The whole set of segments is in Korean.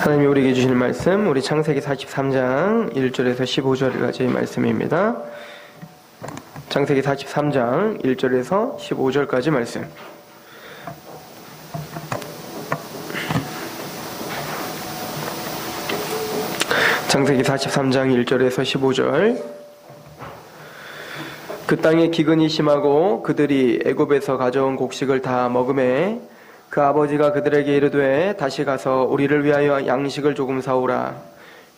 하나님이 우리에게 주시는 말씀, 우리 창세기 43장 1절에서 15절까지의 말씀입니다. 창세기 43장 1절에서 15절까지 말씀. 창세기 43장 1절에서 15절. 그 땅에 기근이 심하고 그들이 애굽에서 가져온 곡식을 다 먹음에 그 아버지가 그들에게 이르되 다시 가서 우리를 위하여 양식을 조금 사오라.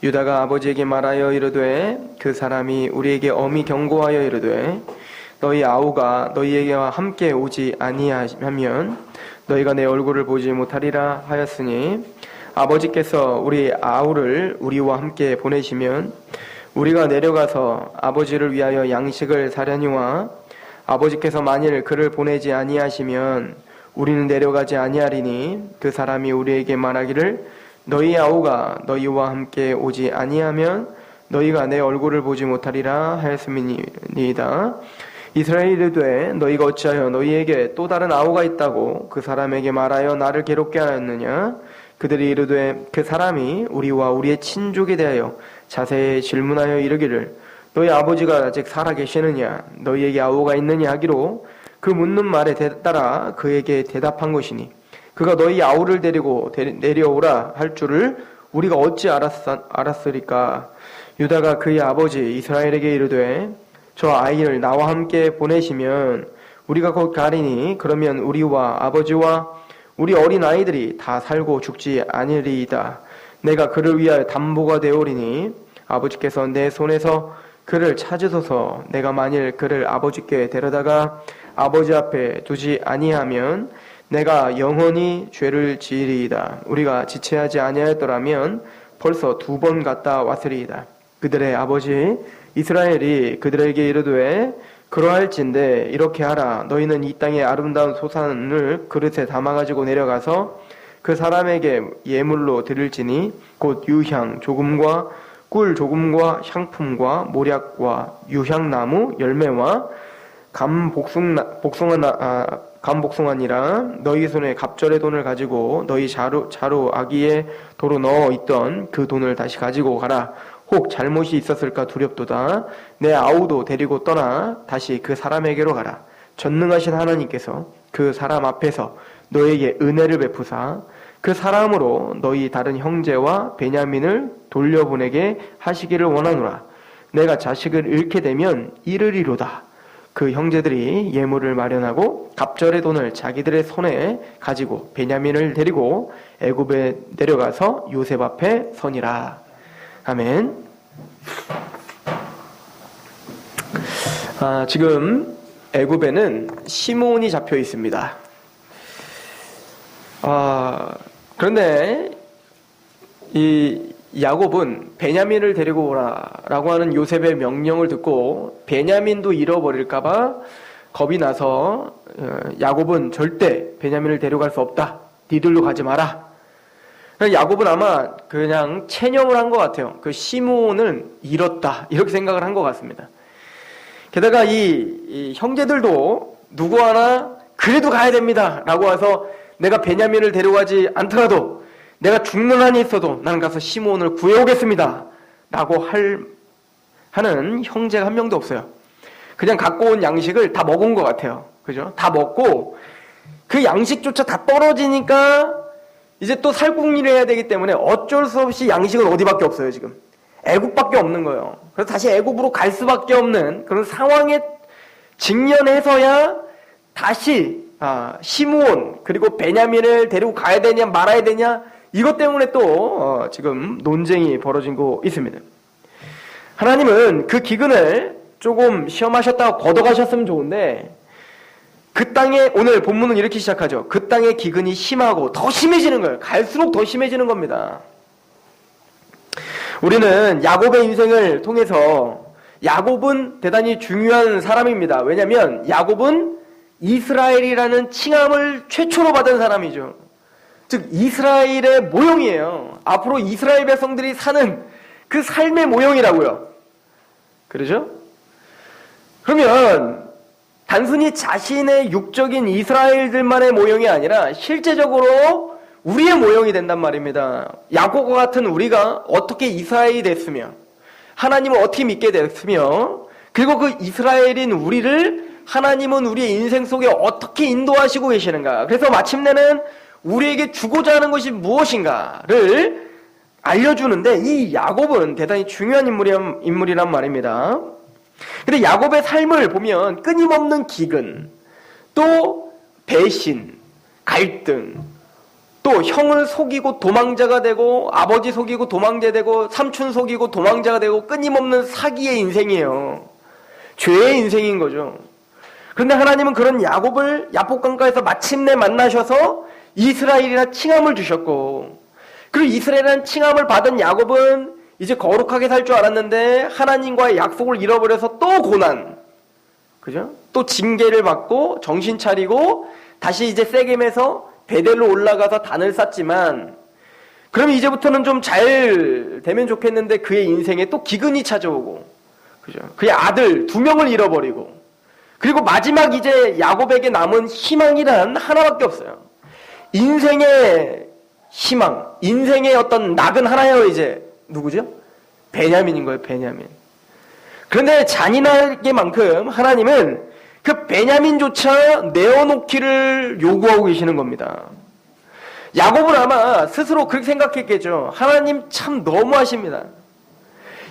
유다가 아버지에게 말하여 이르되 그 사람이 우리에게 엄히 경고하여 이르되 너희 아우가 너희에게와 함께 오지 아니하면 너희가 내 얼굴을 보지 못하리라 하였으니 아버지께서 우리 아우를 우리와 함께 보내시면 우리가 내려가서 아버지를 위하여 양식을 사려니와 아버지께서 만일 그를 보내지 아니하시면 우리는 내려가지 아니하리니 그 사람이 우리에게 말하기를 너희 아우가 너희와 함께 오지 아니하면 너희가 내 얼굴을 보지 못하리라 하였음이니이다. 이스라엘이 이르되 너희가 어찌하여 너희에게 또 다른 아우가 있다고 그 사람에게 말하여 나를 괴롭게 하였느냐? 그들이 이르되 그 사람이 우리와 우리의 친족에 대하여 자세히 질문하여 이르기를 너희 아버지가 아직 살아 계시느냐? 너희에게 아우가 있느냐 하기로 그 묻는 말에 따라 그에게 대답한 것이니 그가 너희 아우를 데리고 내려오라 할 줄을 우리가 어찌 알았으리까? 유다가 그의 아버지 이스라엘에게 이르되 저 아이를 나와 함께 보내시면 우리가 곧 가리니 그러면 우리와 아버지와 우리 어린 아이들이 다 살고 죽지 아니리이다. 내가 그를 위하여 담보가 되오리니 아버지께서 내 손에서 그를 찾으소서. 내가 만일 그를 아버지께 데려다가 아버지 앞에 두지 아니하면 내가 영원히 죄를 지으리이다. 우리가 지체하지 아니하였더라면 벌써 2번 갔다 왔으리이다. 그들의 아버지 이스라엘이 그들에게 이르되 그러할진대 이렇게 하라. 너희는 이 땅의 아름다운 소산을 그릇에 담아가지고 내려가서 그 사람에게 예물로 드릴지니 곧 유향 조금과 꿀 조금과 향품과 모략과 유향나무 열매와 감복숭아니라 너희 손에 갑절의 돈을 가지고 너희 자루 아기의 도로 넣어 있던 그 돈을 다시 가지고 가라. 혹 잘못이 있었을까 두렵도다. 내 아우도 데리고 떠나 다시 그 사람에게로 가라. 전능하신 하나님께서 그 사람 앞에서 너에게 은혜를 베푸사 그 사람으로 너희 다른 형제와 베냐민을 돌려보내게 하시기를 원하노라. 내가 자식을 잃게 되면 이르리로다. 그 형제들이 예물을 마련하고 갑절의 돈을 자기들의 손에 가지고 베냐민을 데리고 애굽에 내려가서 요셉 앞에 서니라. 아멘. 지금 애굽에는 시므온이 잡혀 있습니다. 그런데 이 야곱은 베냐민을 데리고 오라라고 하는 요셉의 명령을 듣고 베냐민도 잃어버릴까봐 겁이 나서 야곱은 절대 베냐민을 데려갈 수 없다. 니들도 가지 마라. 야곱은 아마 그냥 체념을 한 것 같아요. 그 시므온은 잃었다 이렇게 생각을 한 것 같습니다. 게다가 이 형제들도 누구 하나 그래도 가야 됩니다 라고 해서 내가 베냐민을 데려가지 않더라도 내가 죽는 한이 있어도 나는 가서 시므온을 구해오겠습니다 라고 하는 형제가 한 명도 없어요. 그냥 갖고 온 양식을 다 먹은 것 같아요. 그죠? 다 먹고 그 양식조차 다 떨어지니까 이제 또 살궁리를 해야 되기 때문에 어쩔 수 없이 양식은 어디밖에 없어요. 지금 애굽밖에 없는 거예요. 그래서 다시 애굽으로 갈 수밖에 없는 그런 상황에 직면해서야 다시 시므온 그리고 베냐민을 데리고 가야 되냐 말아야 되냐 이것 때문에 또 지금 논쟁이 벌어지고 있습니다. 하나님은 그 기근을 조금 시험하셨다가 걷어가셨으면 좋은데 그 땅에 오늘 본문은 이렇게 시작하죠. 그 땅의 기근이 심하고 더 심해지는 거예요. 갈수록 더 심해지는 겁니다. 우리는 야곱의 인생을 통해서 야곱은 대단히 중요한 사람입니다. 왜냐하면 야곱은 이스라엘이라는 칭함을 최초로 받은 사람이죠. 즉 이스라엘의 모형이에요. 앞으로 이스라엘 백성들이 사는 그 삶의 모형이라고요. 그러죠? 그러면 단순히 자신의 육적인 이스라엘들만의 모형이 아니라 실제적으로 우리의 모형이 된단 말입니다. 야곱과 같은 우리가 어떻게 이스라엘이 됐으며 하나님을 어떻게 믿게 됐으며 그리고 그 이스라엘인 우리를 하나님은 우리의 인생 속에 어떻게 인도하시고 계시는가. 그래서 마침내는 우리에게 주고자 하는 것이 무엇인가를 알려주는데 이 야곱은 대단히 중요한 인물이란 말입니다. 근데 야곱의 삶을 보면 끊임없는 기근, 또 배신, 갈등, 또 형을 속이고 도망자가 되고 아버지 속이고 도망자 되고 삼촌 속이고 도망자가 되고 끊임없는 사기의 인생이에요. 죄의 인생인 거죠. 그런데 하나님은 그런 야곱을 야복강가에서 마침내 만나셔서 이스라엘이라 칭함을 주셨고, 그리고 이스라엘이라는 칭함을 받은 야곱은 이제 거룩하게 살 줄 알았는데 하나님과의 약속을 잃어버려서 또 고난, 그죠? 또 징계를 받고 정신 차리고 다시 이제 세겜에서 베델로 올라가서 단을 쌓지만, 그럼 이제부터는 좀 잘 되면 좋겠는데 그의 인생에 또 기근이 찾아오고, 그죠? 그의 아들 2명을 잃어버리고, 그리고 마지막 이제 야곱에게 남은 희망이란 하나밖에 없어요. 인생의 희망, 인생의 어떤 낙은 하나예요. 이제 누구죠? 베냐민인 거예요. 베냐민. 그런데 잔인하게만큼 하나님은 그 베냐민조차 내어놓기를 요구하고 계시는 겁니다. 야곱은 아마 스스로 그렇게 생각했겠죠. 하나님 참 너무하십니다.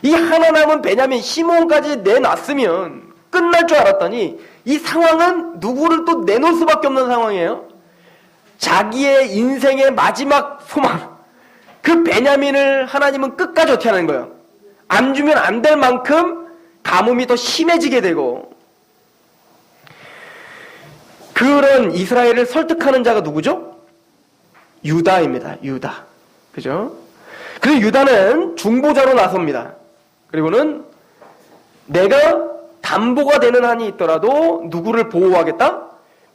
이 하나 남은 베냐민 시몬까지 내놨으면 끝날 줄 알았더니 이 상황은 누구를 또 내놓을 수밖에 없는 상황이에요. 자기의 인생의 마지막 소망, 그 베냐민을 하나님은 끝까지 어떻게 하는 거예요? 안 주면 안 될 만큼 가뭄이 더 심해지게 되고, 그런 이스라엘을 설득하는 자가 누구죠? 유다입니다. 유다. 그죠? 그래서 유다는 중보자로 나섭니다. 그리고는 내가 담보가 되는 한이 있더라도 누구를 보호하겠다?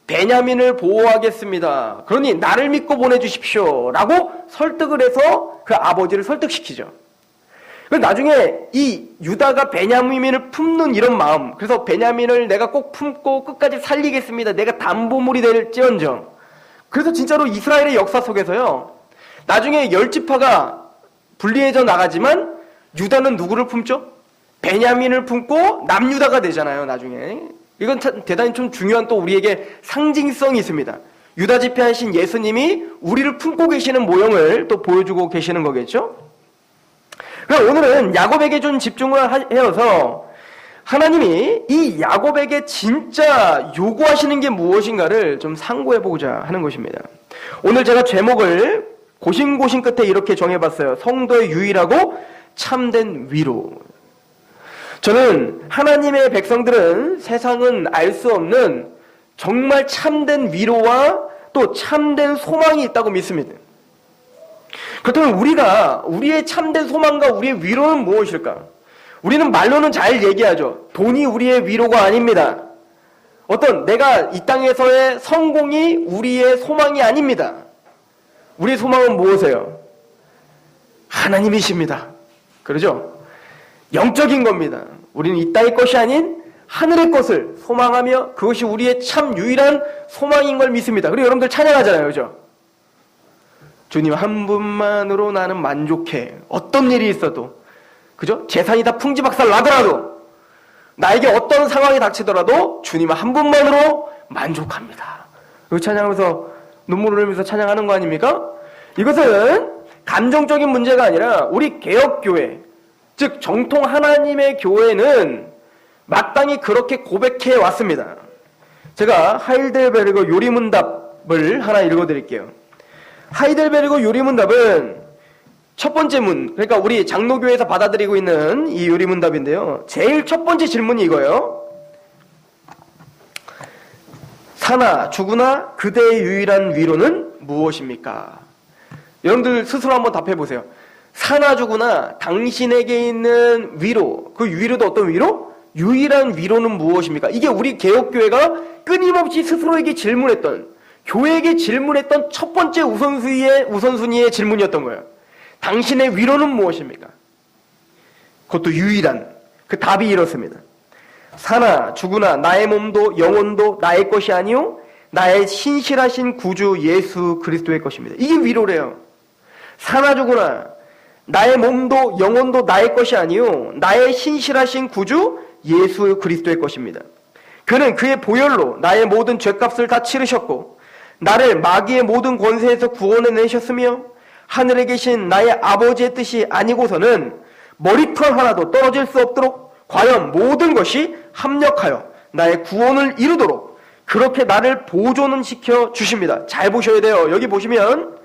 베냐민을 보호하겠습니다. 그러니 나를 믿고 보내주십시오. 라고 설득을 해서 그 아버지를 설득시키죠. 나중에 이 유다가 베냐민을 품는 이런 마음, 그래서 베냐민을 내가 꼭 품고 끝까지 살리겠습니다. 내가 담보물이 될지언정. 그래서 진짜로 이스라엘의 역사 속에서요, 나중에 10지파가 분리해져 나가지만 유다는 누구를 품죠? 베냐민을 품고 남유다가 되잖아요. 나중에 이건 대단히 좀 중요한 또 우리에게 상징성이 있습니다. 유다 지파이신 예수님이 우리를 품고 계시는 모형을 또 보여주고 계시는 거겠죠. 그럼 오늘은 야곱에게 좀 집중을 해서 하나님이 이 야곱에게 진짜 요구하시는 게 무엇인가를 좀 상고해보고자 하는 것입니다. 오늘 제가 제목을 고심고심 끝에 이렇게 정해봤어요. 성도의 유일하고 참된 위로. 저는 하나님의 백성들은 세상은 알 수 없는 정말 참된 위로와 또 참된 소망이 있다고 믿습니다. 그렇다면 우리의 참된 소망과 우리의 위로는 무엇일까? 우리는 말로는 잘 얘기하죠. 돈이 우리의 위로가 아닙니다. 내가 이 땅에서의 성공이 우리의 소망이 아닙니다. 우리의 소망은 무엇이에요? 하나님이십니다. 그러죠? 영적인 겁니다. 우리는 이 땅의 것이 아닌 하늘의 것을 소망하며 그것이 우리의 참 유일한 소망인 걸 믿습니다. 그리고 여러분들 찬양하잖아요. 그죠? 주님 한 분만으로 나는 만족해. 어떤 일이 있어도, 그죠? 재산이 다 풍지박살 나더라도, 나에게 어떤 상황이 닥치더라도 주님 한 분만으로 만족합니다. 그 찬양하면서 눈물을 흘리면서 찬양하는 거 아닙니까? 이것은 감정적인 문제가 아니라 우리 개혁교회, 즉 정통 하나님의 교회는 마땅히 그렇게 고백해 왔습니다. 제가 하이델베르그 요리문답을 하나 읽어드릴게요. 하이델베르그 요리문답은 첫 번째 그러니까 우리 장로교회에서 받아들이고 있는 이 요리문답인데요. 제일 첫 번째 질문이 이거예요. 사나 죽으나 그대의 유일한 위로는 무엇입니까? 여러분들 스스로 한번 답해보세요. 사나 죽으나 당신에게 있는 위로, 그 위로도 어떤 위로? 유일한 위로는 무엇입니까? 이게 우리 개혁교회가 끊임없이 스스로에게 질문했던, 교회에게 질문했던 첫 번째 우선순위의 질문이었던 거예요. 당신의 위로는 무엇입니까? 그것도 유일한, 그 답이 이렇습니다. 사나 죽으나 나의 몸도 영혼도 나의 것이 아니요 나의 신실하신 구주 예수 그리스도의 것입니다. 이게 위로래요. 사나 죽으나 나의 몸도 영혼도 나의 것이 아니요 나의 신실하신 구주 예수 그리스도의 것입니다. 그는 그의 보혈로 나의 모든 죄값을 다 치르셨고 나를 마귀의 모든 권세에서 구원해내셨으며 하늘에 계신 나의 아버지의 뜻이 아니고서는 머리털 하나도 떨어질 수 없도록 과연 모든 것이 합력하여 나의 구원을 이루도록 그렇게 나를 보존은 시켜 주십니다. 잘 보셔야 돼요. 여기 보시면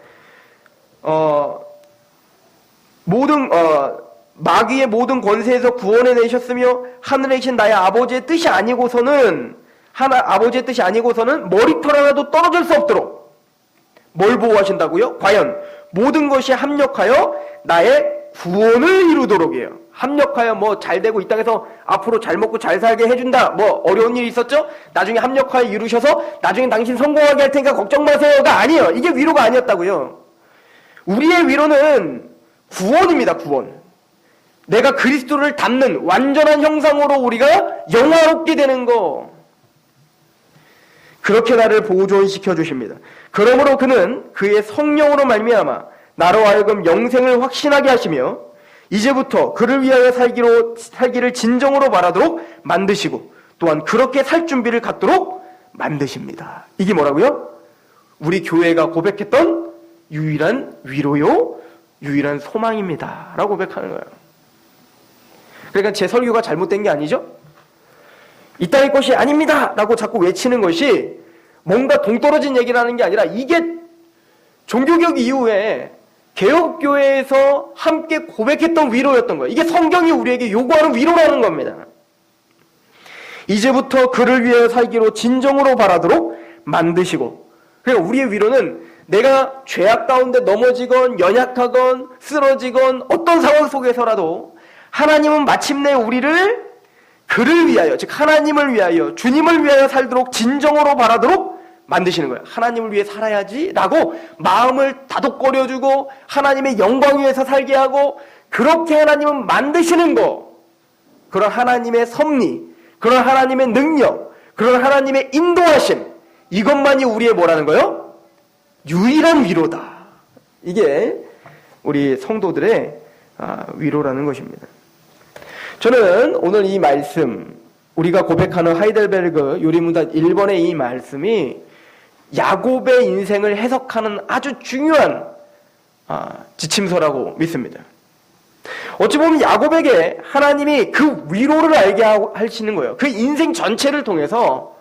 마귀의 모든 권세에서 구원해내셨으며 하늘에 계신 나의 아버지의 뜻이 아니고서는 아버지의 뜻이 아니고서는 머리털 하나도 떨어질 수 없도록 뭘 보호하신다고요? 과연 모든 것이 합력하여 나의 구원을 이루도록이에요. 합력하여 뭐 잘되고 이 땅에서 앞으로 잘 먹고 잘 살게 해준다. 뭐 어려운 일이 있었죠? 나중에 합력하여 이루셔서 나중에 당신 성공하게 할 테니까 걱정 마세요가 아니에요. 이게 위로가 아니었다고요. 우리의 위로는 구원입니다. 구원. 내가 그리스도를 닮는 완전한 형상으로 우리가 영화롭게 되는 거. 그렇게 나를 보존시켜 주십니다. 그러므로 그는 그의 성령으로 말미암아 나로 하여금 영생을 확신하게 하시며 이제부터 그를 위하여 살기를 진정으로 바라도록 만드시고 또한 그렇게 살 준비를 갖도록 만드십니다. 이게 뭐라고요? 우리 교회가 고백했던 유일한 위로요, 유일한 소망입니다 라고 고백하는 거예요. 그러니까 제 설교가 잘못된 게 아니죠? 이 땅의 것이 아닙니다 라고 자꾸 외치는 것이 뭔가 동떨어진 얘기를 하는 게 아니라 이게 종교개혁 이후에 개혁교회에서 함께 고백했던 위로였던 거예요. 이게 성경이 우리에게 요구하는 위로라는 겁니다. 이제부터 그를 위하여 살기로 진정으로 바라도록 만드시고, 그러니까 우리의 위로는 내가 죄악 가운데 넘어지건 연약하건 쓰러지건 어떤 상황 속에서라도 하나님은 마침내 우리를 그를 위하여, 즉 하나님을 위하여, 주님을 위하여 살도록 진정으로 바라도록 만드시는 거예요. 하나님을 위해 살아야지 라고 마음을 다독거려주고 하나님의 영광 위해서 살게 하고 그렇게 하나님은 만드시는 거. 그런 하나님의 섭리, 그런 하나님의 능력, 그런 하나님의 인도하심, 이것만이 우리의 뭐라는 거예요? 유일한 위로다. 이게 우리 성도들의 위로라는 것입니다. 저는 오늘 이 말씀, 우리가 고백하는 하이델베르그 요리문답 1번의 이 말씀이 야곱의 인생을 해석하는 아주 중요한 지침서라고 믿습니다. 어찌 보면 야곱에게 하나님이 그 위로를 알게 하시는 거예요. 그 인생 전체를 통해서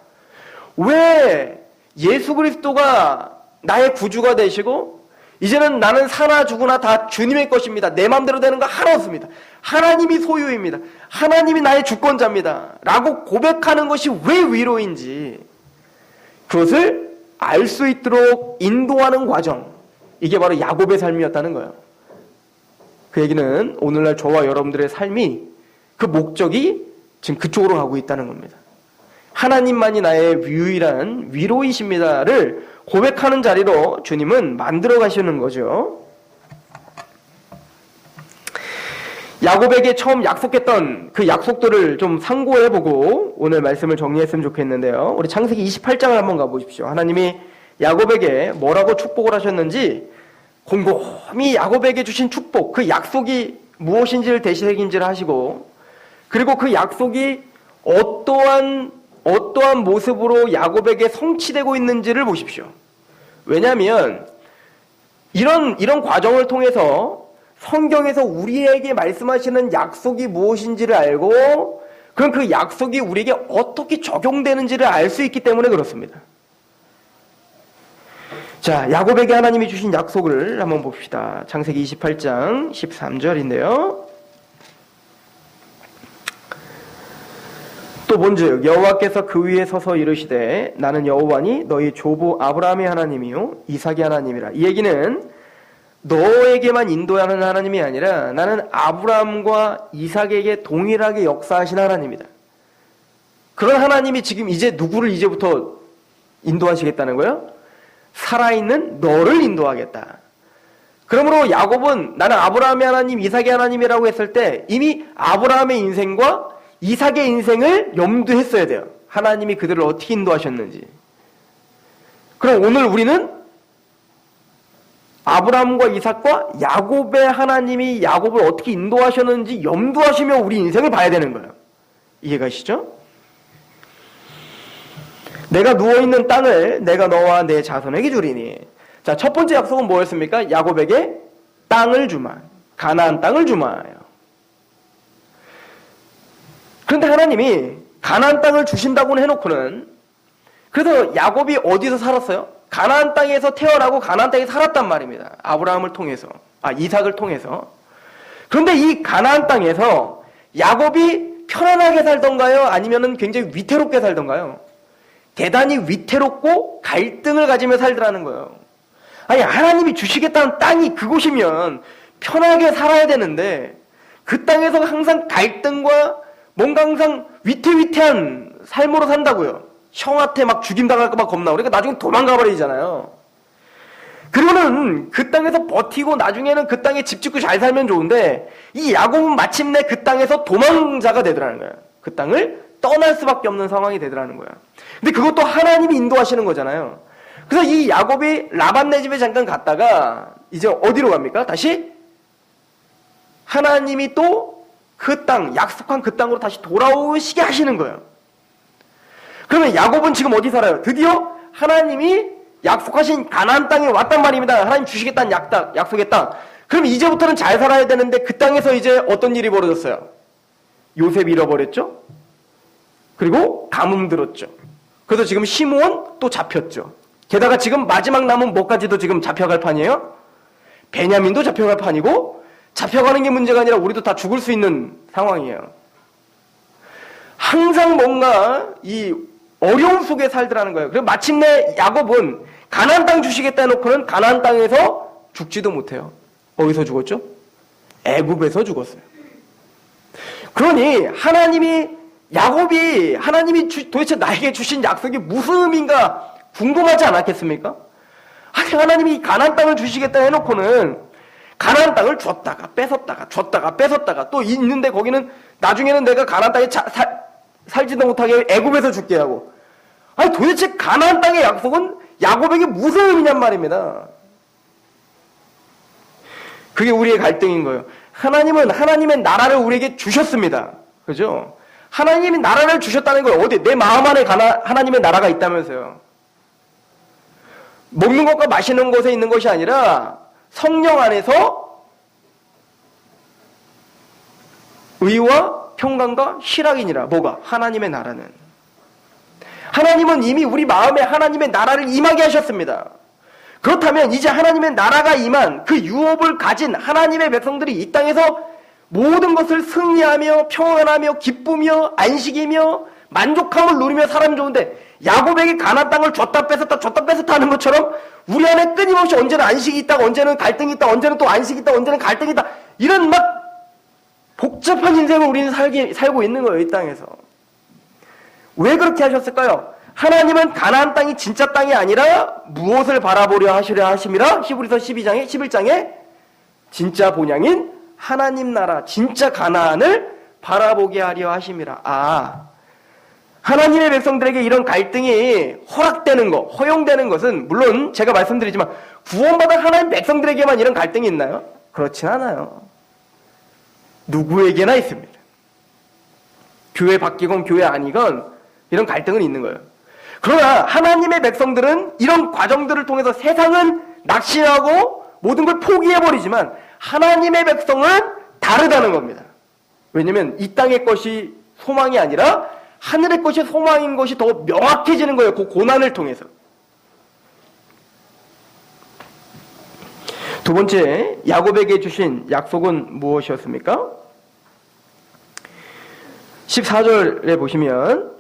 왜 예수 그리스도가 나의 구주가 되시고 이제는 나는 사나 죽으나 다 주님의 것입니다. 내 마음대로 되는 거 하나 없습니다. 하나님이 소유입니다. 하나님이 나의 주권자입니다. 라고 고백하는 것이 왜 위로인지 그것을 알 수 있도록 인도하는 과정, 이게 바로 야곱의 삶이었다는 거예요. 그 얘기는 오늘날 저와 여러분들의 삶이 그 목적이 지금 그쪽으로 가고 있다는 겁니다. 하나님만이 나의 유일한 위로이십니다를 고백하는 자리로 주님은 만들어 가시는 거죠. 야곱에게 처음 약속했던 그 약속들을 좀 상고해보고 오늘 말씀을 정리했으면 좋겠는데요. 우리 창세기 28장을 한번 가보십시오. 하나님이 야곱에게 뭐라고 축복을 하셨는지 곰곰이 야곱에게 주신 축복, 그 약속이 무엇인지를 되새김질을 하시고, 그리고 그 약속이 어떠한 모습으로 야곱에게 성취되고 있는지를 보십시오. 왜냐하면 이런 과정을 통해서 성경에서 우리에게 말씀하시는 약속이 무엇인지를 알고 그럼 그 약속이 우리에게 어떻게 적용되는지를 알 수 있기 때문에 그렇습니다. 자, 야곱에게 하나님이 주신 약속을 한번 봅시다. 창세기 28장 13절인데요. 또 본즉 여호와께서 그 위에 서서 이르시되 나는 여호와니 너희 조부 아브라함의 하나님이요 이삭의 하나님이라. 이 얘기는 너에게만 인도하는 하나님이 아니라 나는 아브라함과 이삭에게 동일하게 역사하신 하나님이다. 그런 하나님이 지금 이제 누구를 이제부터 인도하시겠다는 거예요? 살아있는 너를 인도하겠다. 그러므로 야곱은 나는 아브라함의 하나님, 이삭의 하나님이라고 했을 때 이미 아브라함의 인생과 이삭의 인생을 염두했어야 돼요. 하나님이 그들을 어떻게 인도하셨는지. 그럼 오늘 우리는 아브라함과 이삭과 야곱의 하나님이 야곱을 어떻게 인도하셨는지 염두하시며 우리 인생을 봐야 되는 거예요. 이해가시죠? 내가 누워있는 땅을 내가 너와 내 자손에게 주리니. 자, 첫 번째 약속은 뭐였습니까? 야곱에게 땅을 주마. 가나안 땅을 주마예요. 그런데 하나님이 가나안 땅을 주신다고는 해놓고는, 그래서 야곱이 어디서 살았어요? 가나안 땅에서 태어나고 가나안 땅에 살았단 말입니다. 아브라함을 통해서, 이삭을 통해서. 그런데 이 가나안 땅에서 야곱이 편안하게 살던가요? 아니면은 굉장히 위태롭게 살던가요? 대단히 위태롭고 갈등을 가지며 살더라는 거예요. 아니, 하나님이 주시겠다는 땅이 그곳이면 편하게 살아야 되는데 그 땅에서 항상 갈등과 뭔가 항상 위태위태한 삶으로 산다고요. 형한테 막 죽임당할까 봐 겁나고. 그러니까 나중에 도망가 버리잖아요. 그러면은 그 땅에서 버티고 나중에는 그 땅에 집 짓고 잘 살면 좋은데, 이 야곱은 마침내 그 땅에서 도망자가 되더라는 거예요. 그 땅을 떠날 수밖에 없는 상황이 되더라는 거야. 근데 그것도 하나님이 인도하시는 거잖아요. 그래서 이 야곱이 라반네 집에 잠깐 갔다가 이제 어디로 갑니까? 다시 하나님이 또 그 땅, 약속한 그 땅으로 다시 돌아오시게 하시는 거예요. 그러면 야곱은 지금 어디 살아요? 드디어 하나님이 약속하신 가나안 땅에 왔단 말입니다. 하나님 주시겠다는 약속의 땅. 그럼 이제부터는 잘 살아야 되는데 그 땅에서 이제 어떤 일이 벌어졌어요? 요셉 잃어버렸죠? 그리고 가뭄 들었죠. 그래서 지금 시므온 또 잡혔죠. 게다가 지금 마지막 남은 뭐까지도 지금 잡혀갈 판이에요? 베냐민도 잡혀갈 판이고, 잡혀가는 게 문제가 아니라 우리도 다 죽을 수 있는 상황이에요. 항상 뭔가 이 어려움 속에 살더라는 거예요. 그래서 마침내 야곱은 가나안 땅 주시겠다 해놓고는 가나안 땅에서 죽지도 못해요. 어디서 죽었죠? 애굽에서 죽었어요. 그러니 하나님이 도대체 나에게 주신 약속이 무슨 의미인가 궁금하지 않았겠습니까? 아니, 하나님이 가나안 땅을 주시겠다 해놓고는 가나안 땅을 줬다가 뺏었다가 또 있는데 거기는 나중에는 내가 가나안 땅에 살지도 못하게 애굽에서 죽게 하고. 아니, 도대체 가나안 땅의 약속은 야곱에게 무슨 의미냔 말입니다. 그게 우리의 갈등인 거예요. 하나님은 하나님의 나라를 우리에게 주셨습니다. 그죠? 하나님이 나라를 주셨다는 거예요. 어디? 내 마음 안에 하나님의 나라가 있다면서요. 먹는 것과 마시는 것에 있는 것이 아니라 성령 안에서 의와 평강과 희락이니라. 뭐가? 하나님의 나라는. 하나님은 이미 우리 마음에 하나님의 나라를 임하게 하셨습니다. 그렇다면 이제 하나님의 나라가 임한 그 유업을 가진 하나님의 백성들이 이 땅에서 모든 것을 승리하며 평안하며 기쁘며 안식이며 만족함을 누리며 살아면 좋은데, 야곱에게 가나안 땅을 줬다 뺏었다 하는 것처럼 우리 안에 끊임없이 언제는 안식이 있다가 언제는 갈등이 있다, 언제는 또 안식이 있다, 언제는 갈등이 있다, 이런 막 복잡한 인생을 우리는 살고 있는 거예요. 이 땅에서. 왜 그렇게 하셨을까요? 하나님은 가나안 땅이 진짜 땅이 아니라 무엇을 바라보려 하심이라? 히브리서 11장에 진짜 본향인 하나님 나라, 진짜 가나안을 바라보게 하려 하심이라. 하나님의 백성들에게 이런 갈등이 허락되는 것, 허용되는 것은 물론 제가 말씀드리지만 구원받은 하나님 백성들에게만 이런 갈등이 있나요? 그렇진 않아요. 누구에게나 있습니다. 교회 바뀌건 교회 아니건 이런 갈등은 있는 거예요. 그러나 하나님의 백성들은 이런 과정들을 통해서 세상은 낙심하고 모든 걸 포기해버리지만 하나님의 백성은 다르다는 겁니다. 왜냐하면 이 땅의 것이 소망이 아니라 하늘의 것이 소망인 것이 더 명확해지는 거예요. 그 고난을 통해서. 두 번째, 야곱에게 주신 약속은 무엇이었습니까? 14절에 보시면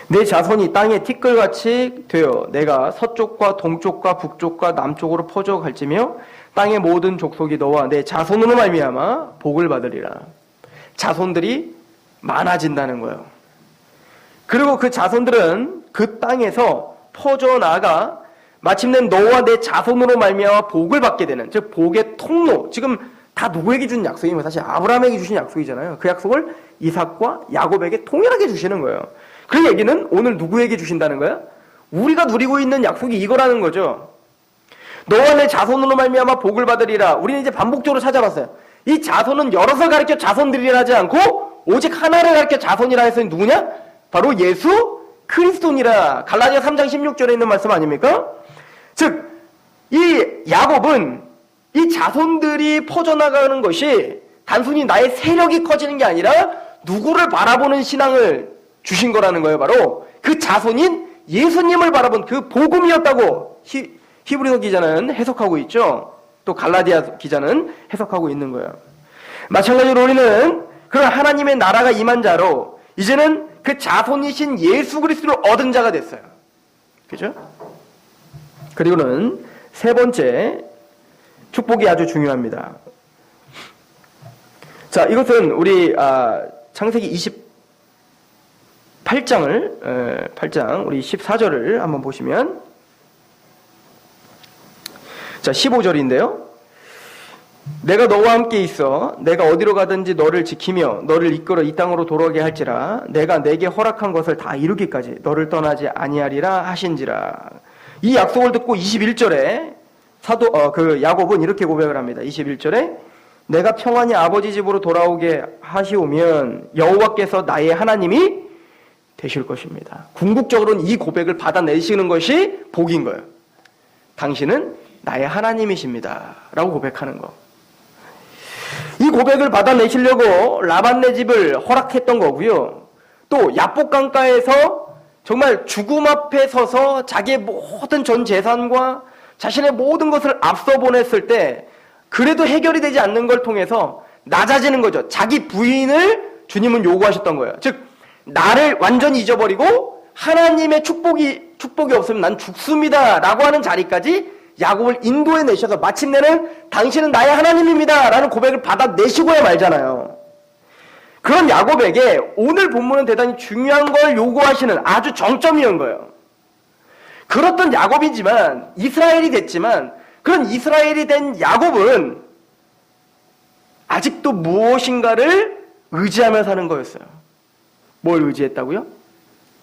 내 자손이 땅에 티끌같이 되어 내가 서쪽과 동쪽과 북쪽과 남쪽으로 퍼져 갈지며 땅의 모든 족속이 너와 내 자손으로 말미암아 복을 받으리라. 자손들이 많아진다는 거예요. 그리고 그 자손들은 그 땅에서 퍼져나가 마침내 너와 내 자손으로 말미암아 복을 받게 되는, 즉 복의 통로. 지금 다 누구에게 준 약속이면 사실 아브라함에게 주신 약속이잖아요. 그 약속을 이삭과 야곱에게 통일하게 주시는 거예요. 그 얘기는 오늘 누구에게 주신다는 거야? 우리가 누리고 있는 약속이 이거라는 거죠. 너와 내 자손으로 말미암아 복을 받으리라. 우리는 이제 반복적으로 찾아봤어요. 이 자손은 여럿을 가리켜 자손들이라 하지 않고 오직 하나를 가리켜 자손이라 해서 누구냐? 바로 예수 그리스도니라. 갈라디아 3장 16절에 있는 말씀 아닙니까? 즉, 이 야곱은 이 자손들이 퍼져나가는 것이 단순히 나의 세력이 커지는 게 아니라 누구를 바라보는 신앙을 주신 거라는 거예요. 바로 그 자손인 예수님을 바라본 그 복음이었다고 히브리서 기자는 해석하고 있죠. 또 갈라디아 기자는 해석하고 있는 거예요. 마찬가지로 우리는 그런 하나님의 나라가 임한 자로 이제는 그 자손이신 예수 그리스도를 얻은 자가 됐어요. 그죠? 그리고는 세 번째 축복이 아주 중요합니다. 자, 이것은 우리 창세기 8장 우리 14절을 한번 보시면, 자, 15절인데요. 내가 너와 함께 있어 내가 어디로 가든지 너를 지키며 너를 이끌어 이 땅으로 돌아오게 할지라 내가 내게 허락한 것을 다 이루기까지 너를 떠나지 아니하리라 하신지라. 이 약속을 듣고 21절에 야곱은 이렇게 고백을 합니다. 21절에 내가 평안히 아버지 집으로 돌아오게 하시오면 여호와께서 나의 하나님이 되실 것입니다. 궁극적으로는 이 고백을 받아내시는 것이 복인 거예요. 당신은 나의 하나님이십니다 라고 고백하는 거. 이 고백을 받아내시려고 라반네 집을 허락했던 거고요. 또 야복강가에서 정말 죽음 앞에 서서 자기의 모든 전 재산과 자신의 모든 것을 앞서 보냈을 때 그래도 해결이 되지 않는 걸 통해서 낮아지는 거죠. 자기 부인을 주님은 요구하셨던 거예요. 즉 나를 완전히 잊어버리고 하나님의 축복이 없으면 난 죽습니다 라고 하는 자리까지 야곱을 인도해 내셔서 마침내는 당신은 나의 하나님입니다 라는 고백을 받아내시고야 말잖아요. 그런 야곱에게 오늘 본문은 대단히 중요한 걸 요구하시는 아주 정점이었던 거예요. 그렇던 야곱이지만 이스라엘이 됐지만 그런 이스라엘이 된 야곱은 아직도 무엇인가를 의지하며 사는 거였어요. 뭘 의지했다고요?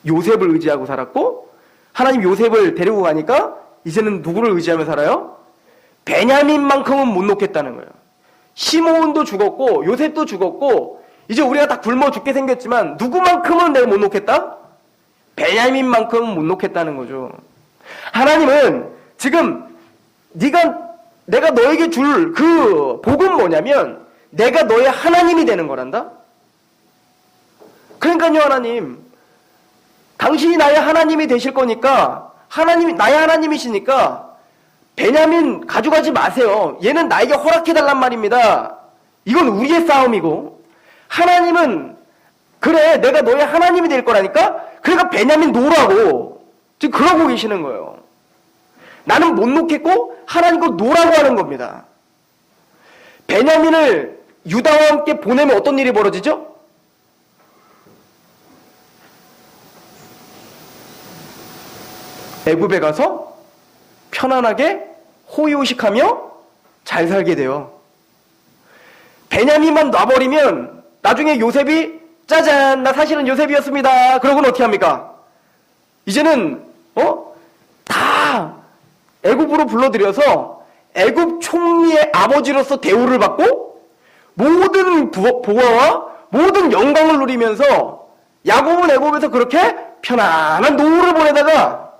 요셉을 의지하고 살았고, 하나님 요셉을 데리고 가니까 이제는 누구를 의지하며 살아요? 베냐민만큼은 못 놓겠다는 거예요. 시므온도 죽었고 요셉도 죽었고 이제 우리가 다 굶어 죽게 생겼지만 누구만큼은 내가 못 놓겠다? 베냐민만큼은 못 놓겠다는 거죠. 하나님은 지금 내가 너에게 줄 그 복은 뭐냐면 내가 너의 하나님이 되는 거란다? 그러니까요, 하나님, 당신이 나의 하나님이 되실 거니까 하나님이 나의 하나님이시니까 베냐민 가져가지 마세요. 얘는 나에게 허락해달란 말입니다. 이건 우리의 싸움이고 하나님은 그래 내가 너의 하나님이 될 거라니까 그러니까 베냐민 놓으라고 지금 그러고 계시는 거예요. 나는 못 놓겠고 하나님 거 놓으라고 하는 겁니다. 베냐민을 유다와 함께 보내면 어떤 일이 벌어지죠? 애굽에 가서 편안하게 호의호식하며 잘 살게 돼요. 베냐민만 놔버리면 나중에 요셉이 짜잔 나 사실은 요셉이었습니다. 그러고는 어떻게 합니까? 이제는 다 애굽으로 불러들여서 애굽 총리의 아버지로서 대우를 받고 모든 보화와 모든 영광을 누리면서 야곱은 애굽에서 그렇게 편안한 노후를 보내다가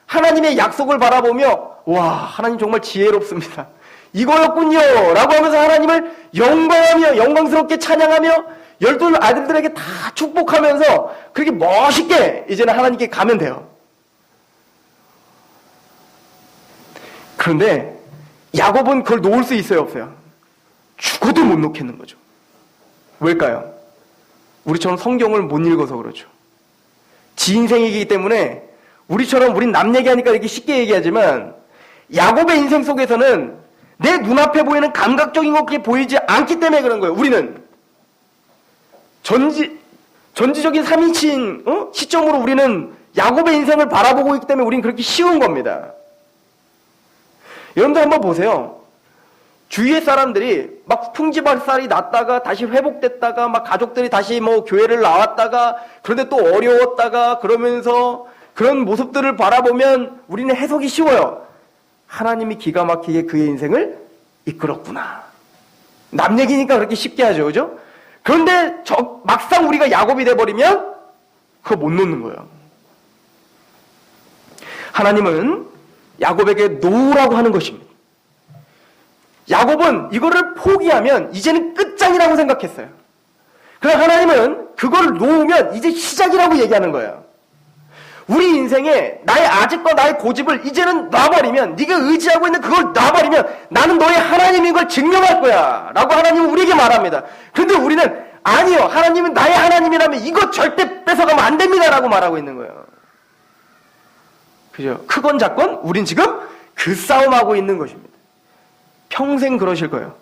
하나님의 약속을 바라보며 와 하나님 정말 지혜롭습니다. 이거였군요 라고 하면서 하나님을 영광하며 영광스럽게 찬양하며 12 아들들에게 다 축복하면서 그렇게 멋있게 이제는 하나님께 가면 돼요. 그런데 야곱은 그걸 놓을 수 있어요 없어요? 죽어도 못 놓겠는 거죠. 왜일까요? 우리처럼 성경을 못 읽어서 그렇죠. 지 인생이기 때문에 우린 남 얘기하니까 이렇게 쉽게 얘기하지만 야곱의 인생 속에서는 내 눈앞에 보이는 감각적인 것이 보이지 않기 때문에 그런 거예요. 우리는 전지적인 3인칭 시점으로 우리는 야곱의 인생을 바라보고 있기 때문에 우리는 그렇게 쉬운 겁니다. 여러분들 한번 보세요. 주위의 사람들이 막 풍지발살이 났다가 다시 회복됐다가 막 가족들이 다시 교회를 나왔다가 그런데 또 어려웠다가 그러면서 그런 모습들을 바라보면 우리는 해석이 쉬워요. 하나님이 기가 막히게 그의 인생을 이끌었구나. 남 얘기니까 그렇게 쉽게 하죠, 그죠? 그런데 막상 우리가 야곱이 돼버리면 그거 못 놓는 거예요. 하나님은 야곱에게 놓으라고 하는 것입니다. 야곱은 이거를 포기하면 이제는 끝장이라고 생각했어요. 그러나 하나님은 그걸 놓으면 이제 시작이라고 얘기하는 거예요. 우리 인생에 나의 아직과 나의 고집을 이제는 놔버리면, 네가 의지하고 있는 그걸 놔버리면 나는 너의 하나님인 걸 증명할 거야 라고 하나님은 우리에게 말합니다. 그런데 우리는 아니요, 하나님은 나의 하나님이라면 이거 절대 뺏어가면 안 됩니다 라고 말하고 있는 거예요. 그죠? 크건 작건 우린 지금 그 싸움하고 있는 것입니다. 평생 그러실 거예요.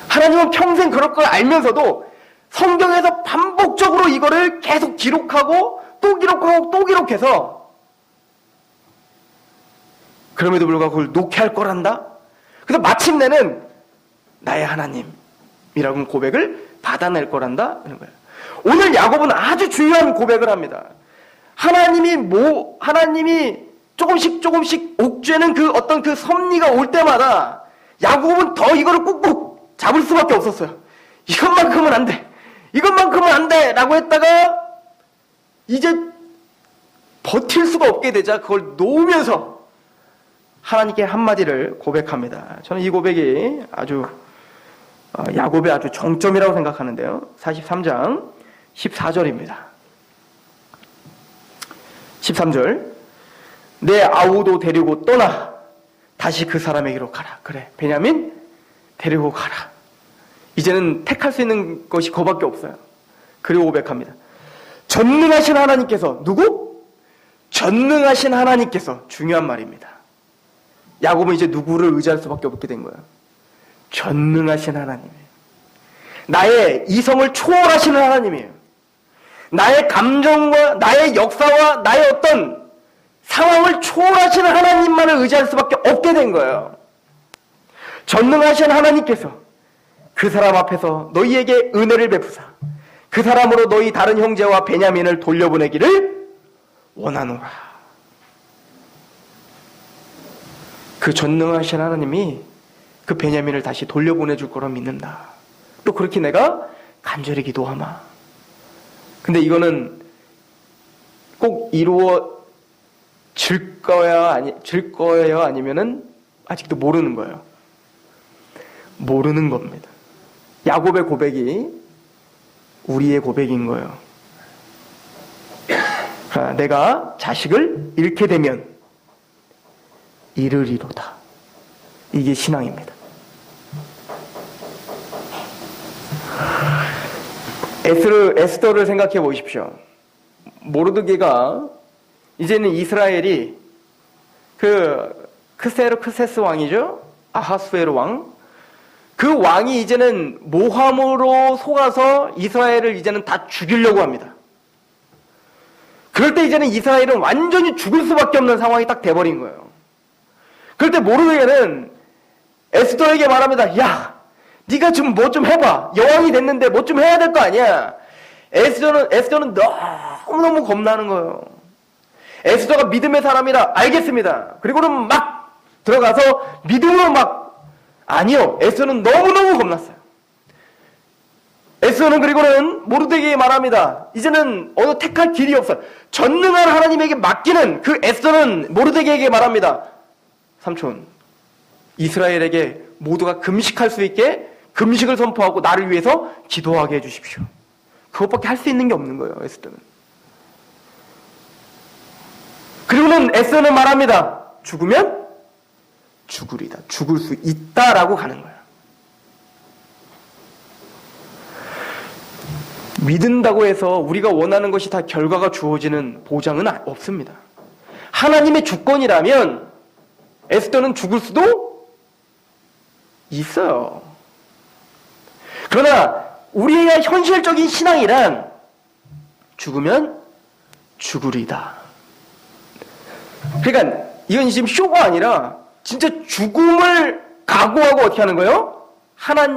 하나님은 평생 그럴 걸 알면서도 성경에서 반복적으로 이거를 계속 기록하고 또 기록하고 또 기록해서, 그럼에도 불구하고 그걸 놓게 할 거란다? 그래서 마침내는 나의 하나님이라고 고백을 받아낼 거란다? 이런 거예요. 오늘 야곱은 아주 중요한 고백을 합니다. 하나님이 조금씩 옥죄는 그 어떤 그 섭리가 올 때마다 야곱은 더 이거를 꾹꾹 잡을 수밖에 없었어요. 이것만큼은 안 돼. 이것만큼은 안 돼. 라고 했다가 이제 버틸 수가 없게 되자 그걸 놓으면서 하나님께 한마디를 고백합니다. 저는 이 고백이 아주 야곱의 아주 정점이라고 생각하는데요. 43장 14절입니다. 13절, 내 아우도 데리고 떠나 다시 그 사람에게로 가라. 그래, 베냐민 데리고 가라. 이제는 택할 수 있는 것이 그거밖에 없어요. 그리고 고백합니다. 전능하신 하나님께서, 누구? 전능하신 하나님께서, 중요한 말입니다. 야곱은 이제 누구를 의지할 수밖에 없게 된 거예요. 전능하신 하나님이에요. 나의 이성을 초월하시는 하나님이에요. 나의 감정과 나의 역사와 나의 어떤 상황을 초월하시는 하나님만을 의지할 수밖에 없게 된 거예요. 전능하신 하나님께서 그 사람 앞에서 너희에게 은혜를 베푸사 그 사람으로 너희 다른 형제와 베냐민을 돌려보내기를 원하노라. 그 전능하신 하나님이 그 베냐민을 다시 돌려보내줄 거라 믿는다. 또 그렇게 내가 간절히 기도하마. 근데 이거는 꼭 이루어질 거예요? 아니면은 아직도 모르는 거예요? 모르는 겁니다. 야곱의 고백이 우리의 고백인 거예요. 내가 자식을 잃게 되면 잃으리로다. 이게 신앙입니다. 에스더를 생각해 보십시오. 모르드게가 이제는 이스라엘이 그 크세스 왕이죠. 아하수에로 왕. 그 왕이 이제는 모함으로 속아서 이스라엘을 이제는 다 죽이려고 합니다. 그럴 때 이제는 이스라엘은 완전히 죽을 수밖에 없는 상황이 딱 돼버린 거예요. 그럴 때 모르드게는 에스더에게 말합니다. 야, 네가 좀 뭐 좀 해봐. 여왕이 됐는데 뭐 좀 해야 될 거 아니야. 에스더는 너무너무 겁나는 거예요. 에스더가 믿음의 사람이라 알겠습니다. 그리고는 막 들어가서 믿음으로 아니요. 에스더는 너무너무 겁났어요. 에스더는 그리고는 모르드게에게 말합니다. 이제는 어느 택할 길이 없어요. 전능한 하나님에게 맡기는 그 에스더는 모르드게에게 말합니다. 삼촌, 이스라엘에게 모두가 금식할 수 있게 금식을 선포하고 나를 위해서 기도하게 해주십시오. 그것밖에 할 수 있는 게 없는 거예요. 에스더는. 그리고는 에스더는 말합니다. 죽으면 죽으리다. 죽을 수 있다라고 가는 거예요. 믿는다고 해서 우리가 원하는 것이 다 결과가 주어지는 보장은 없습니다. 하나님의 주권이라면 에스더는 죽을 수도 있어요. 그러나 우리의 현실적인 신앙이란 죽으면 죽으리다. 그러니까 이건 지금 쇼가 아니라 진짜 죽음을 각오하고 어떻게 하는 거예요?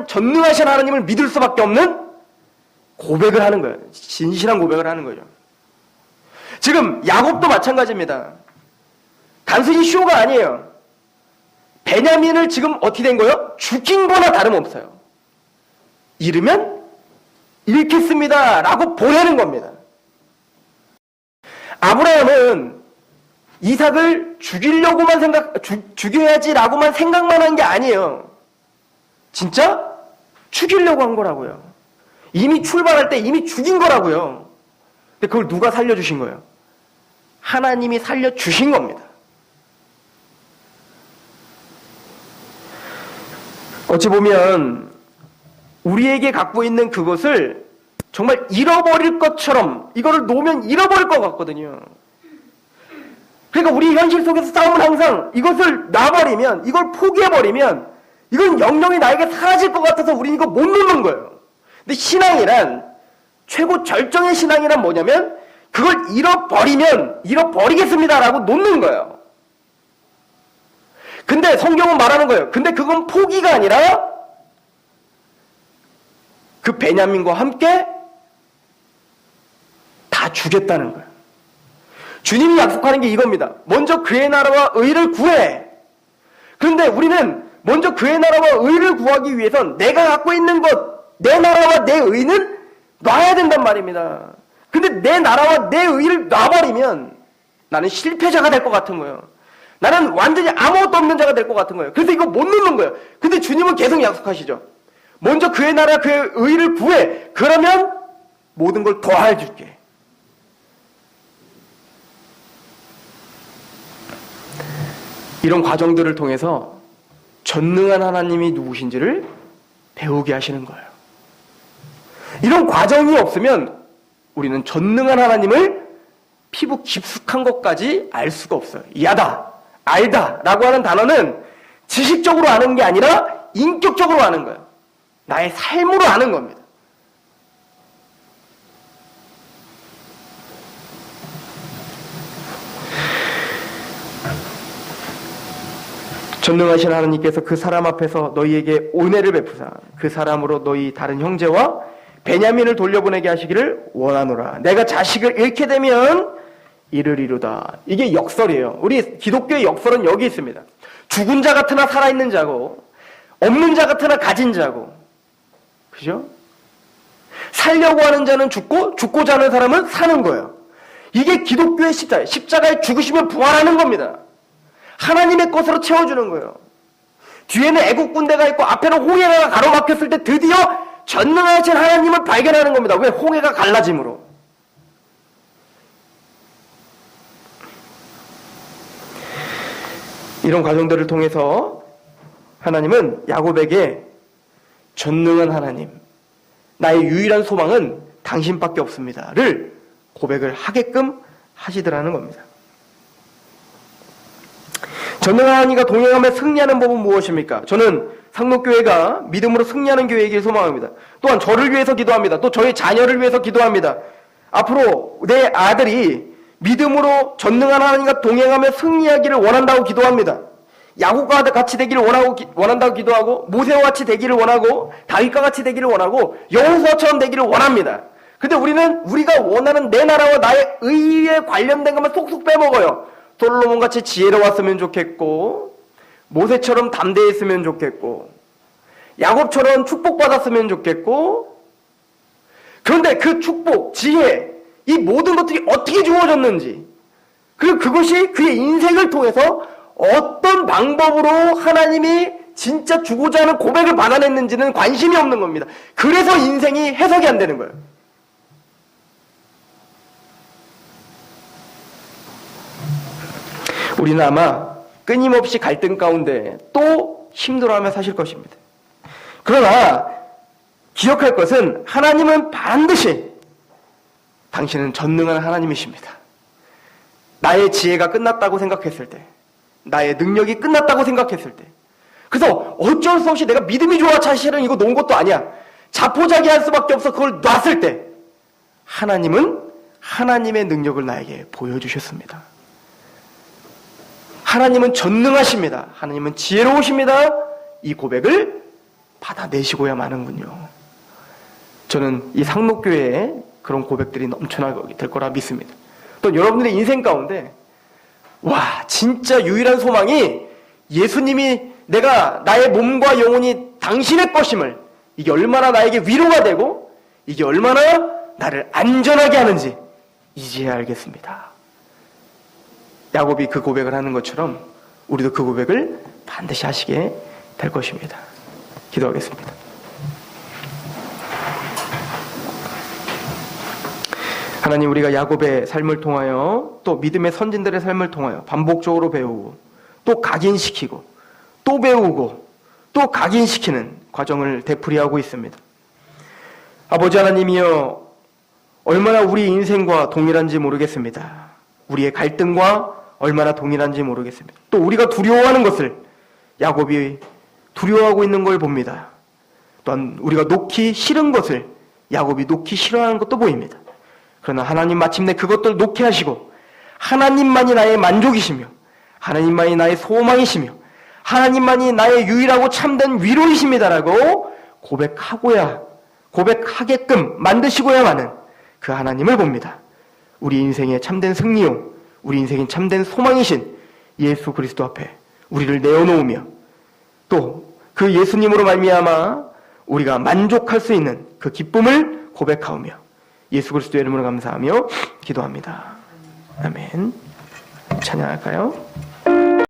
전능하신 하나님을 믿을 수밖에 없는 고백을 하는 거예요. 진실한 고백을 하는 거죠. 지금 야곱도 마찬가지입니다. 단순히 쇼가 아니에요. 베냐민을 지금 어떻게 된 거예요? 죽인 거나 다름없어요. 잃으면 잃겠습니다 라고 보내는 겁니다. 아브라함은 이삭을 죽여야지 라고만 생각만 한 게 아니에요. 진짜 죽이려고 한 거라고요. 이미 출발할 때 이미 죽인 거라고요. 근데 그걸 누가 살려주신 거예요? 하나님이 살려주신 겁니다. 어찌 보면 우리에게 갖고 있는 그것을 정말 잃어버릴 것처럼 이거를 놓으면 잃어버릴 것 같거든요. 그러니까 우리 현실 속에서 싸움은 항상 이것을 놔버리면, 이걸 포기해버리면 이건 영영이 나에게 사라질 것 같아서 우리는 이거 못 놓는 거예요. 근데 신앙이란, 최고 절정의 신앙이란 뭐냐면 그걸 잃어버리면 잃어버리겠습니다라고 놓는 거예요. 근데 성경은 말하는 거예요. 근데 그건 포기가 아니라 그 베냐민과 함께 다 주겠다는 거예요. 주님이 약속하는 게 이겁니다. 먼저 그의 나라와 의를 구해. 그런데 우리는 먼저 그의 나라와 의를 구하기 위해선 내가 갖고 있는 것, 내 나라와 내 의는 놔야 된단 말입니다. 근데 내 나라와 내 의를 놔버리면 나는 실패자가 될 것 같은 거예요. 나는 완전히 아무것도 없는 자가 될 것 같은 거예요. 그래서 이거 못 놓는 거예요. 근데 주님은 계속 약속하시죠. 먼저 그의 나라, 그의 의를 구해. 그러면 모든 걸 더해 줄게. 이런 과정들을 통해서 전능한 하나님이 누구신지를 배우게 하시는 거예요. 이런 과정이 없으면 우리는 전능한 하나님을 피부 깊숙한 것까지 알 수가 없어요. 이하다, 알다 라고 하는 단어는 지식적으로 아는 게 아니라 인격적으로 아는 거예요. 나의 삶으로 아는 겁니다. 전능하신 하나님께서 그 사람 앞에서 너희에게 은혜를 베푸사 그 사람으로 너희 다른 형제와 베냐민을 돌려보내게 하시기를 원하노라. 내가 자식을 잃게 되면 이르리로다. 이게 역설이에요. 우리 기독교의 역설은 여기 있습니다. 죽은 자 같으나 살아있는 자고 없는 자 같으나 가진 자고, 그죠? 살려고 하는 자는 죽고 죽고자 하는 사람은 사는 거예요. 이게 기독교의 십자가예요. 십자가에 죽으시면 부활하는 겁니다. 하나님의 것으로 채워주는 거예요. 뒤에는 애국 군대가 있고 앞에는 홍해가 가로막혔을 때 드디어 전능하신 하나님을 발견하는 겁니다. 왜? 홍해가 갈라짐으로. 이런 과정들을 통해서 하나님은 야곱에게 전능한 하나님, 나의 유일한 소망은 당신밖에 없습니다를 고백을 하게끔 하시더라는 겁니다. 전능한 하나님과 동행하며 승리하는 법은 무엇입니까? 저는 상록교회가 믿음으로 승리하는 교회이길 소망합니다. 또한 저를 위해서 기도합니다. 또 저희 자녀를 위해서 기도합니다. 앞으로 내 아들이 믿음으로 전능한 하나님과 동행하며 승리하기를 원한다고 기도합니다. 야곱과 같이 되기를 원한다고 기도하고, 모세와 같이 되기를 원하고, 다윗과 같이 되기를 원하고, 여호수아처럼 되기를 원합니다. 근데 우리가 원하는 내 나라와 나의 의에 관련된 것만 쏙쏙 빼먹어요. 솔로몬같이 지혜로웠으면 좋겠고, 모세처럼 담대했으면 좋겠고, 야곱처럼 축복받았으면 좋겠고. 그런데 그 축복, 지혜, 이 모든 것들이 어떻게 주어졌는지, 그리고 그것이 그의 인생을 통해서 어떤 방법으로 하나님이 진짜 주고자 하는 고백을 받아냈는지는 관심이 없는 겁니다. 그래서 인생이 해석이 안 되는 거예요. 우리는 아마 끊임없이 갈등 가운데 또 힘들어하며 사실 것입니다. 그러나 기억할 것은 하나님은 반드시 당신은 전능한 하나님이십니다. 나의 지혜가 끝났다고 생각했을 때, 나의 능력이 끝났다고 생각했을 때, 그래서 어쩔 수 없이 내가 믿음이 좋아 사실은 이거 놓은 것도 아니야, 자포자기할 수밖에 없어 그걸 놨을 때 하나님은 하나님의 능력을 나에게 보여주셨습니다. 하나님은 전능하십니다. 하나님은 지혜로우십니다. 이 고백을 받아내시고야 마는군요. 저는 이 상록교회에 그런 고백들이 넘쳐나게 될 거라 믿습니다. 또 여러분들의 인생 가운데 와, 진짜 유일한 소망이 예수님이 내가 나의 몸과 영혼이 당신의 것임을, 이게 얼마나 나에게 위로가 되고 이게 얼마나 나를 안전하게 하는지 이제야 알겠습니다. 야곱이 그 고백을 하는 것처럼 우리도 그 고백을 반드시 하시게 될 것입니다. 기도하겠습니다. 하나님, 우리가 야곱의 삶을 통하여 또 믿음의 선진들의 삶을 통하여 반복적으로 배우고 또 각인시키고 또 배우고 또 각인시키는 과정을 되풀이하고 있습니다. 아버지 하나님이여, 얼마나 우리 인생과 동일한지 모르겠습니다. 우리의 갈등과 얼마나 동일한지 모르겠습니다. 또 우리가 두려워하는 것을 야곱이 두려워하고 있는 걸 봅니다. 또한 우리가 놓기 싫은 것을 야곱이 놓기 싫어하는 것도 보입니다. 그러나 하나님 마침내 그것들 놓게 하시고 하나님만이 나의 만족이시며 하나님만이 나의 소망이시며 하나님만이 나의 유일하고 참된 위로이십니다라고 고백하게끔 만드시고야만은 그 하나님을 봅니다. 우리 인생의 참된 승리요, 우리 인생의 참된 소망이신 예수 그리스도 앞에 우리를 내어놓으며 또 그 예수님으로 말미암아 우리가 만족할 수 있는 그 기쁨을 고백하오며 예수 그리스도의 이름으로 감사하며 기도합니다. 아멘. 찬양할까요?